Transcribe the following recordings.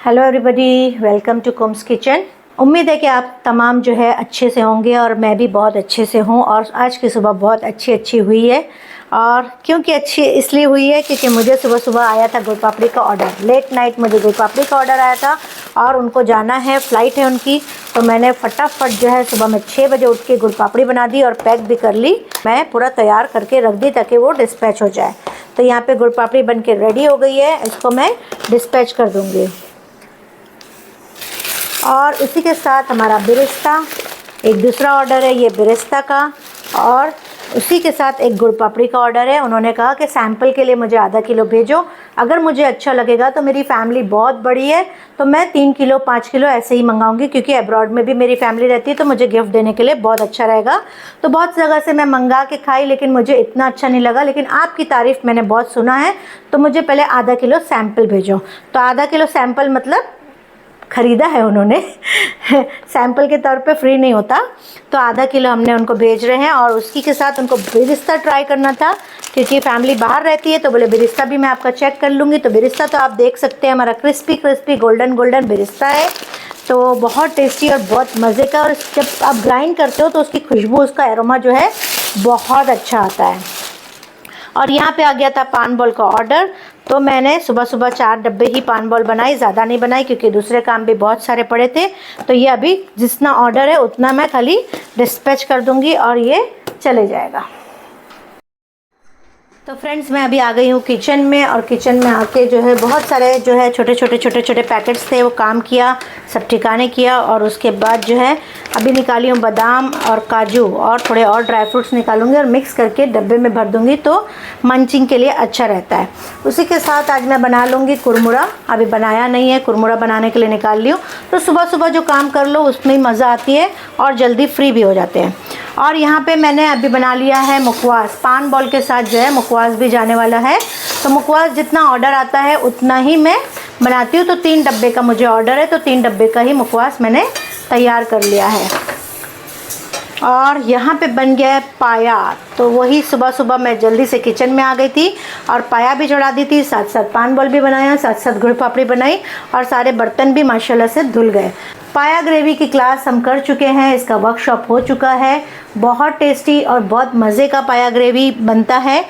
Hello everybody, welcome to Kums kitchen. उम्मीद है कि आप तमाम जो है अच्छे से होंगे और मैं भी बहुत अच्छे से हूँ। और आज की सुबह बहुत अच्छी हुई है। और क्योंकि अच्छी इसलिए हुई है क्योंकि मुझे सुबह सुबह आया था गुड़ पापड़ी का ऑर्डर। लेट नाइट मुझे गुड़ पापड़ी का ऑर्डर आया था और उनको जाना है, फ़्लाइट है उनकी। तो मैंने फटाफट जो है सुबह में 6 बजे उठ के गुड़ पापड़ी बना दी और पैक भी कर ली। मैं पूरा तैयार करके रख दी ताकि वो डिस्पैच हो जाए। तो यहाँ पे गुड़ पापड़ी बन के रेडी हो गई है, इसको मैं डिस्पैच कर दूँगी। और इसी के साथ हमारा बिरिस्ता, एक दूसरा ऑर्डर है ये बिरिस्ता का, और उसी के साथ एक गुड़ पापड़ी का ऑर्डर है। उन्होंने कहा कि सैंपल के लिए मुझे आधा किलो भेजो, अगर मुझे अच्छा लगेगा तो मेरी फैमिली बहुत बड़ी है तो मैं 3 किलो 5 किलो ऐसे ही मंगाऊंगी, क्योंकि अब्रॉड में भी मेरी फैमिली रहती है तो मुझे गिफ्ट देने के लिए बहुत अच्छा रहेगा। तो बहुत जगह से मैं मंगा के खाई लेकिन मुझे इतना अच्छा नहीं लगा, लेकिन आपकी तारीफ़ मैंने बहुत सुना है तो मुझे पहले आधा किलो सैंपल भेजो। तो आधा किलो सैंपल मतलब ख़रीदा है उन्होंने सैंपल के तौर पे फ्री नहीं होता। तो आधा किलो हमने उनको भेज रहे हैं। और उसी के साथ उनको बिरिस्ता ट्राई करना था क्योंकि फैमिली बाहर रहती है, तो बोले बिरिस्ता भी मैं आपका चेक कर लूँगी। तो बिरिस्ता तो आप देख सकते हैं, हमारा क्रिस्पी गोल्डन बिरिस्ता है। तो बहुत टेस्टी और बहुत मज़े का। और जब आप ग्राइंड करते हो तो उसकी खुशबू, उसका एरोमा जो है बहुत अच्छा आता है। और यहाँ पे आ गया था पान बॉल का ऑर्डर। तो मैंने सुबह 4 डब्बे ही पान बॉल बनाई, ज़्यादा नहीं बनाई क्योंकि दूसरे काम भी बहुत सारे पड़े थे। तो ये अभी जितना ऑर्डर है उतना मैं खाली डिस्पैच कर दूँगी और ये चले जाएगा। तो फ्रेंड्स, मैं अभी आ गई हूँ किचन में। और किचन में आके जो है बहुत सारे जो है छोटे छोटे पैकेट्स थे, वो काम किया, सब ठिकाने किया। और उसके बाद जो है अभी निकाली हूँ बादाम और काजू और थोड़े और ड्राई फ्रूट्स निकालूंगी और मिक्स करके डब्बे में भर दूँगी तो मंचिंग के लिए अच्छा रहता है। उसी के साथ आज मैं बना लूँगी कुरमुरा। अभी बनाया नहीं है, कुरमुरा बनाने के लिए निकाल ली हूँ। तो सुबह जो काम कर लो उसमें ही मज़ा आती है और जल्दी फ्री भी हो जाते हैं। और यहाँ पे मैंने अभी बना लिया है मुखवास। पान बॉल के साथ जो है मुखवास भी जाने वाला है। तो मुखवास जितना ऑर्डर आता है उतना ही मैं बनाती हूँ। तो 3 डब्बे का मुझे ऑर्डर है, तो 3 डब्बे का ही मुखवास मैंने तैयार कर लिया है। और यहाँ पे बन गया है पाया। तो वही सुबह मैं जल्दी से किचन में आ गई थी और पाया भी चढ़ा दी थी, साथ साथ पान बॉल भी बनाया, साथ गुड़ पापड़ी बनाई और सारे बर्तन भी माशाल्लाह से धुल गए। पाया ग्रेवी की क्लास हम कर चुके हैं, इसका वर्कशॉप हो चुका है। बहुत टेस्टी और बहुत मज़े का पाया ग्रेवी बनता है।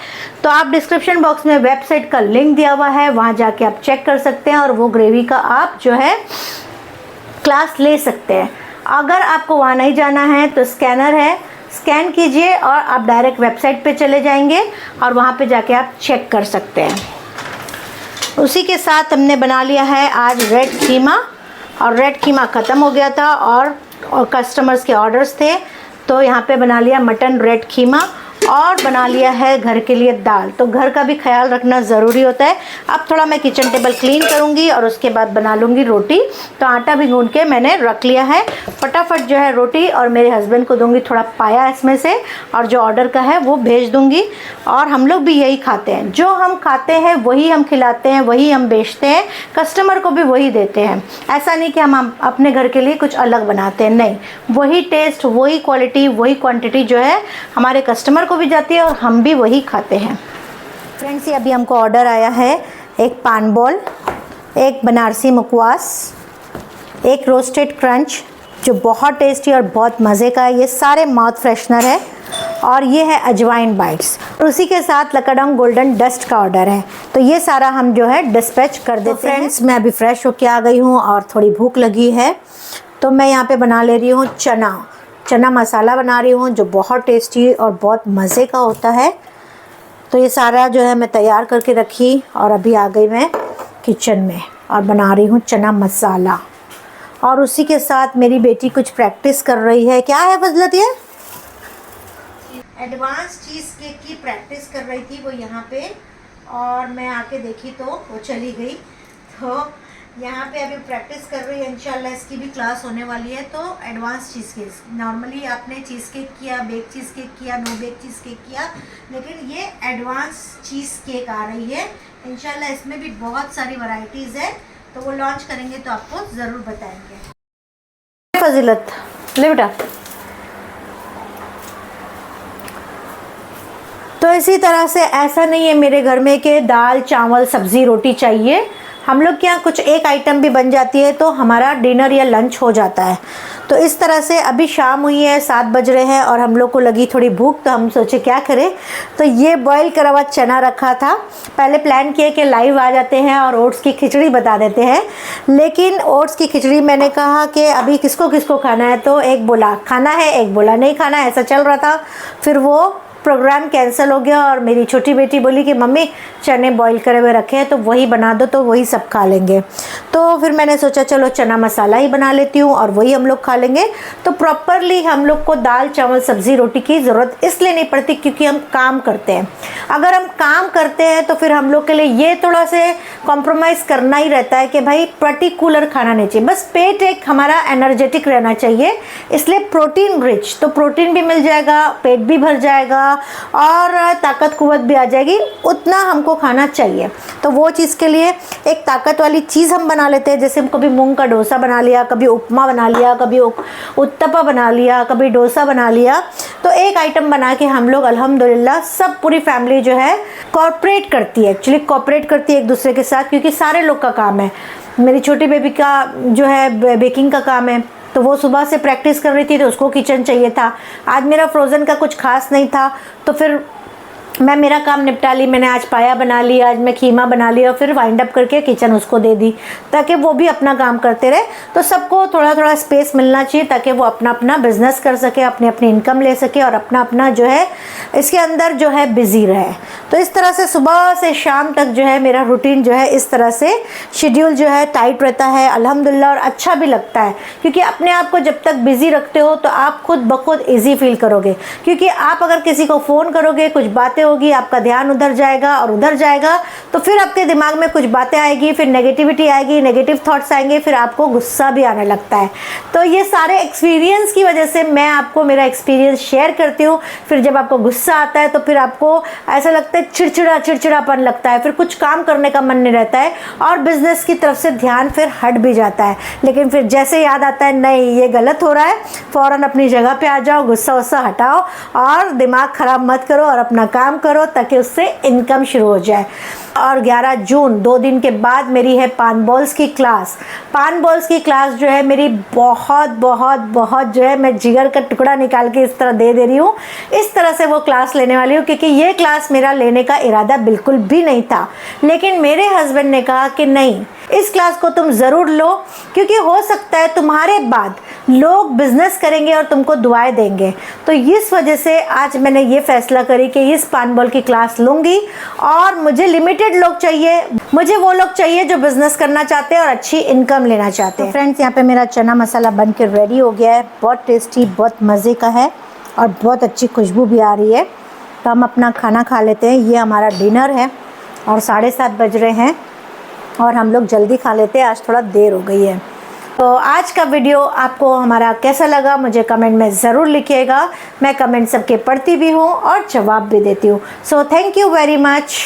तो आप डिस्क्रिप्शन बॉक्स में वेबसाइट का लिंक दिया हुआ है, वहाँ जाके आप चेक कर सकते हैं और वो ग्रेवी का आप जो है क्लास ले सकते हैं। अगर आपको वहाँ नहीं जाना है तो स्कैनर है, स्कैन कीजिए और आप डायरेक्ट वेबसाइट पे चले जाएंगे और वहाँ पे जाके आप चेक कर सकते हैं। उसी के साथ हमने बना लिया है आज रेड कीमा। और रेड कीमा ख़त्म हो गया था और कस्टमर्स के ऑर्डर्स थे, तो यहाँ पे बना लिया मटन रेड कीमा और बना लिया है घर के लिए दाल। तो घर का भी ख्याल रखना ज़रूरी होता है। अब थोड़ा मैं किचन टेबल क्लीन करूँगी और उसके बाद बना लूँगी रोटी। तो आटा भी गूंद के मैंने रख लिया है। फटाफट जो है रोटी और मेरे हस्बैंड को दूँगी थोड़ा पाया इसमें से, और जो ऑर्डर का है वो भेज दूँगी। और हम लोग भी यही खाते हैं, जो हम खाते हैं वही हम खिलाते हैं, वही हम बेचते हैं, कस्टमर को भी वही देते हैं। ऐसा नहीं कि हम अपने घर के लिए कुछ अलग बनाते हैं, नहीं, वही टेस्ट, वही क्वालिटी, वही क्वांटिटी जो है हमारे कस्टमर को भी जाती है और हम भी वही खाते हैं। फ्रेंड्स, ये अभी हमको ऑर्डर आया है एक पान बॉल, एक बनारसी मुखवास, एक रोस्टेड क्रंच जो बहुत टेस्टी और बहुत मज़े का है। ये सारे माउथ फ्रेशनर है और ये है अजवाइन बाइट्स। और उसी के साथ लकाडोंग गोल्डन डस्ट का ऑर्डर है। तो ये सारा हम जो है डिस्पैच कर देते हैं। फ्रेंड्स, मैं अभी फ्रेश होके आ गई हूँ और थोड़ी भूख लगी है, तो मैं यहाँ पे बना ले रही हूँ चना मसाला बना रही हूँ जो बहुत टेस्टी और बहुत मज़े का होता है। तो ये सारा जो है मैं तैयार करके रखी और अभी आ गई मैं किचन में और बना रही हूँ चना मसाला। और उसी के साथ मेरी बेटी कुछ प्रैक्टिस कर रही है। क्या है फजलत? ये एडवांस चीज़ केक की प्रैक्टिस कर रही थी वो यहाँ पे, और मैं आके देखी तो वो चली गई। तो यहाँ पे अभी प्रैक्टिस कर रही है, इंशाल्लाह इसकी भी क्लास होने वाली है। तो एडवांस चीज़ केक, नॉर्मली आपने चीज़ केक किया, बेक चीज़ केक किया, नो बेक चीज़ केक किया, लेकिन ये एडवांस चीज़ केक आ रही है। इंशाल्लाह इसमें भी बहुत सारी वैरायटीज़ है, तो वो लॉन्च करेंगे तो आपको ज़रूर बताएंगे। फजीलत ले बेटा। तो इसी तरह से ऐसा नहीं है मेरे घर में कि दाल चावल सब्ज़ी रोटी चाहिए। हम लोग के यहाँ कुछ एक आइटम भी बन जाती है तो हमारा डिनर या लंच हो जाता है। तो इस तरह से अभी शाम हुई है, 7 बज रहे हैं और हम लोग को लगी थोड़ी भूख, तो हम सोचे क्या करें। तो ये बॉईल करा हुआ चना रखा था। पहले प्लान किया कि लाइव आ जाते हैं और ओट्स की खिचड़ी बता देते हैं, लेकिन ओट्स की खिचड़ी मैंने कहा कि अभी किसको किसको खाना है, तो एक बोला खाना है, एक बोला नहीं खाना है, ऐसा चल रहा था। फिर वो प्रोग्राम कैंसिल हो गया और मेरी छोटी बेटी बोली कि मम्मी चने बॉईल करे हुए रखे हैं तो वही बना दो, तो वही सब खा लेंगे। तो फिर मैंने सोचा चलो चना मसाला ही बना लेती हूँ और वही हम लोग खा लेंगे। तो प्रॉपरली हम लोग को दाल चावल सब्ज़ी रोटी की ज़रूरत इसलिए नहीं पड़ती क्योंकि हम काम करते हैं। अगर हम काम करते हैं तो फिर हम लोग के लिए ये थोड़ा से कॉम्प्रोमाइज़ करना ही रहता है कि भाई पर्टिकुलर खाना नहीं चाहिए, बस पेट एक हमारा एनर्जेटिक रहना चाहिए, इसलिए प्रोटीन रिच, तो प्रोटीन भी मिल जाएगा, पेट भी भर जाएगा और ताकत कुव्वत भी आ जाएगी, उतना हमको खाना चाहिए। तो वो चीज़ के लिए एक ताकत वाली चीज़ हम बना लेते हैं, जैसे हम कभी मूंग का डोसा बना लिया, कभी उपमा बना लिया, कभी उत्तपा बना लिया, कभी डोसा बना लिया। तो एक आइटम बना के हम लोग अल्हम्दुलिल्लाह सब पूरी फैमिली जो है कॉर्पोरेट करती है, एक्चुअली कॉर्पोरेट करती है एक दूसरे के साथ, क्योंकि सारे लोग का काम है। मेरी छोटी बेबी का जो है बेकिंग का काम है, तो वो सुबह से प्रैक्टिस कर रही थी तो उसको किचन चाहिए था। आज मेरा फ्रोज़न का कुछ खास नहीं था तो फिर मैं मेरा काम निपटा ली, मैंने आज पाया बना लिया, आज मैं कीमा बना लिया, फिर वाइंड अप करके किचन उसको दे दी ताकि वो भी अपना काम करते रहे। तो सबको थोड़ा थोड़ा स्पेस मिलना चाहिए ताकि वो अपना अपना बिजनेस कर सके, अपनी अपनी इनकम ले सके और अपना अपना जो है इसके अंदर जो है बिज़ी रहे। तो इस तरह से सुबह से शाम तक जो है मेरा रूटीन जो है इस तरह से शेड्यूल जो है टाइट रहता है अल्हम्दुलिल्लाह, और अच्छा भी लगता है क्योंकि अपने आप को जब तक बिज़ी रखते हो तो आप खुद ब खुद ईजी फील करोगे। क्योंकि आप अगर किसी को फ़ोन करोगे, कुछ बातें होगी, आपका ध्यान उधर जाएगा और उधर जाएगा, तो फिर आपके दिमाग में कुछ बातें आएगी, फिर नेगेटिविटी आएगी, नेगेटिव थॉट्स आएंगे, फिर आपको गुस्सा भी आने लगता है। तो ये सारे एक्सपीरियंस की वजह से मैं आपको मेरा एक्सपीरियंस शेयर करती हूँ। फिर जब आपको गुस्सा आता है तो फिर आपको ऐसा लगता है चिड़चिड़ापन लगता है, फिर कुछ काम करने का मन नहीं रहता है और बिजनेस की तरफ से ध्यान फिर हट भी जाता है। लेकिन फिर जैसे याद आता है नहीं ये गलत हो रहा है, फ़ौरन अपनी जगह पे आ जाओ, गुस्सा वुस्सा हटाओ और दिमाग ख़राब मत करो और अपना काम करो ताकि उससे इनकम शुरू हो जाए। और 11 जून 2 दिन के बाद मेरी है पान बॉल्स की क्लास। पान बॉल्स की क्लास जो है मेरी बहुत बहुत बहुत जो है मैं जिगर का टुकड़ा निकाल के इस तरह दे रही हूँ। इस तरह से वो क्लास लेने वाली हूँ क्योंकि ये क्लास मेरा लेने का इरादा बिल्कुल भी नहीं था, लेकिन मेरे हस्बैंड ने कहा कि नहीं इस क्लास को तुम ज़रूर लो क्योंकि हो सकता है तुम्हारे बाद लोग बिजनेस करेंगे और तुमको दुआएं देंगे। तो इस वजह से आज मैंने ये फैसला करी कि इस पान बॉल की क्लास लूँगी और मुझे लिमिटेड लोग चाहिए, मुझे वो लोग चाहिए जो बिज़नेस करना चाहते हैं और अच्छी इनकम लेना चाहते हैं। फ्रेंड्स यहाँ पे मेरा चना मसाला बन के रेडी हो गया है, बहुत टेस्टी, बहुत मज़े का है और बहुत अच्छी खुशबू भी आ रही है। तो हम अपना खाना खा लेते हैं। ये हमारा डिनर है और 7:30 बज रहे हैं और हम लोग जल्दी खा लेते हैं, आज थोड़ा देर हो गई है। तो आज का वीडियो आपको हमारा कैसा लगा मुझे कमेंट में ज़रूर लिखिएगा। मैं कमेंट सबके पढ़ती भी हूँ और जवाब भी देती हूँ। So thank you very much.